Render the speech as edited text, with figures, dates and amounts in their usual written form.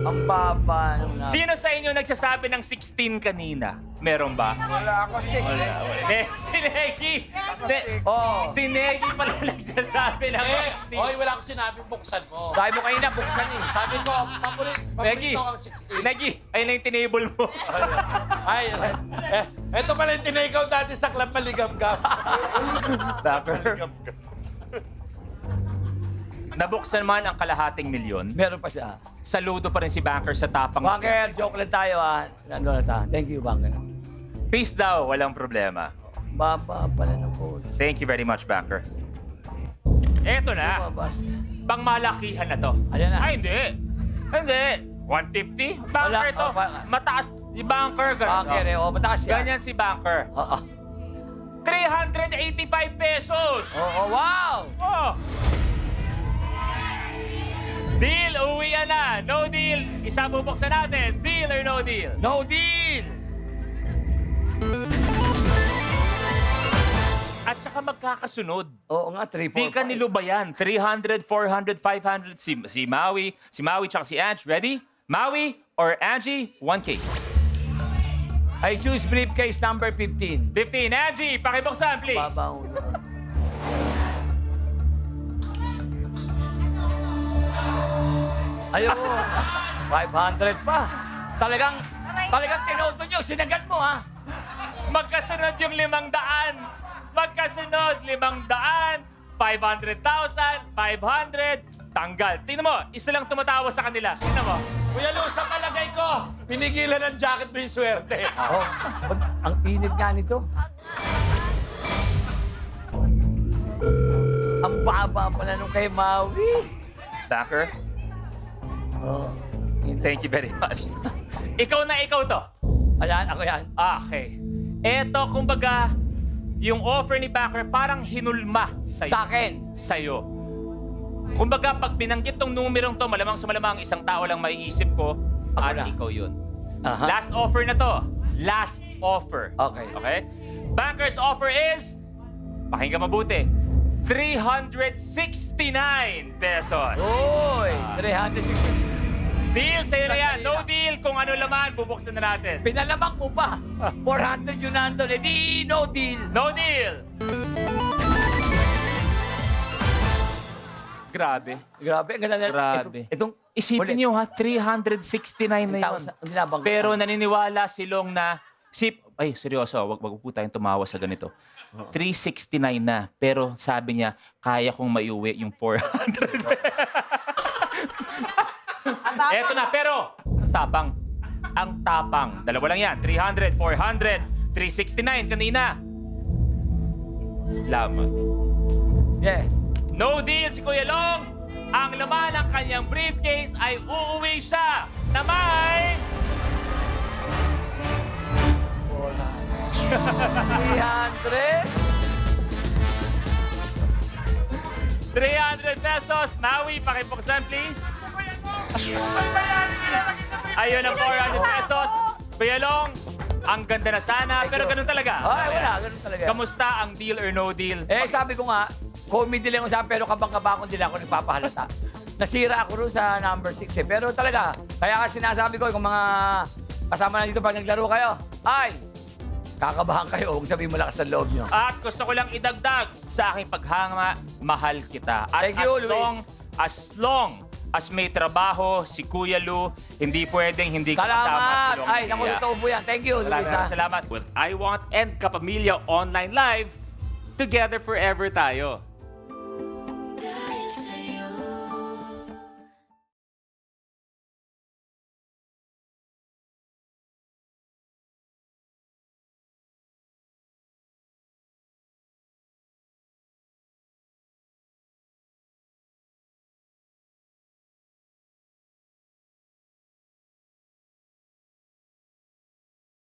Ang baba nung na... Sino sa inyo nagsasabi ng 16 kanina? Meron ba? Wala ako 6. Si Negi! Oo. Si Negi pala nagsasabi ng Hoy, wala akong sinabing buksan mo. Sabi mo kanina, buksan eh. Sabi ko, Negi! paborito ang 16. Negi! Ayun na yung tinable mo. Ay, eto pala yung tinake-out dati sa club Maligam-gam. Backer. Nabuksan man ang kalahating milyon. Meron pa siya. Saludo pa rin si Banker sa tapang. Bunker, joke lang tayo ah. Ano na ta? Thank you, Bunker. Peace daw, walang problema. Baba pala ng phone. Thank you very much, Banker. Eto na. Lumabas. Pangmalakihan na to. Ayan na. Ay, hindi. Hindi. 150? Banker Wala, to. oh, Mataas. Si Banker, ganun. Bunker eh. Oh, mataas yan. Ganyan si Banker. Oo. 385 pesos! Oo, wow! Oh! Deal, uwi na. No deal. Isa bubuksan natin. Deal or no deal? No deal! At saka magkakasunod. Oo nga, 3, 4, Di ka nilubayan. 300, 400, 500. Si Maui tsaka si Ange. Ready? Maui or Angie, one case. I choose briefcase number 15. 15. Angie, pakibuksan, please. Baba ulo. Ayaw mo. 500 pa. Talagang tinoto nyo. Sinagat mo, ha? Magkasunod yung 500. Magkasunod, 500, 500,000, 500, tanggal. Tingnan mo, isa lang tumatawa sa kanila. Tingnan mo. Kuya Lu, sa palagay ko, pinigilan ng jacket mo yung swerte. Oh, ang init nga nito. Ang baba pala nung kay Maui. Backer, Oh, thank you very much. Ikaw na ikaw to. ayan, ako yan. Okay. Eto, kumbaga, yung offer ni Backer parang hinulma sa'yo. Sa akin. Sa'yo. Kumbaga, pag binanggit tong numerong to, malamang sa malamang isang tao lang maiisip ko, Ako at na. ikaw yun. Aha. Last offer na to. Last offer. Okay. Okay? Banker's offer is, pakinggan mabuti, 369 pesos. Uy, 360. Deal sa'yo na yan. No deal. Kung ano laman, bubuksan na natin. Pinalamang ko pa. 400 yun nandun. Eh di, no deal. No deal. Grabe. Grabe, ang ganda na. Grabe. Itong, Isipin ulit. niyo ha, 369 na yun. 1,000. Ang nilabang ko. Pero naniniwala si Long na, ay seryoso, wag po tayong tumawa sa ganito. 369 na, pero sabi niya, kaya kong maiuwi yung 400. Eto na, pero, ang tapang. Dalawa lang yan, 300, 400, 369 kanina. Lamang. Yeah. No deal si Kuya Long. Ang laman ng kanyang briefcase ay uuwi siya na may... 300. 300 pesos. Maui, pakibuksan please. Ayun ang 400 pesos. Kuya Long, ang ganda na sana, pero ganun talaga. Ay, wala. Ganun talaga. Kamusta ang deal or no deal? Eh, sabi ko nga, comedy lang ako sa pero kabang-kaba akong dila ako nagpapahalata. Nasira ako rin sa number 6 eh. Pero talaga, kaya ka sinasabi ko, kung mga kasama na dito pag naglaro kayo, ay, kakabahan kayo kung sabihin mo lakas sa loob nyo. At gusto ko lang idagdag sa aking paghanga, mahal kita. At Thank you, Luis. as long as may trabaho si Kuya Lu, hindi pwedeng hindi kasama si Salamat! Long Ay, naku, Villa. totoo po yan. Thank you, Luis. Maraming salamat. With I Want and Kapamilya Online Live, together forever tayo.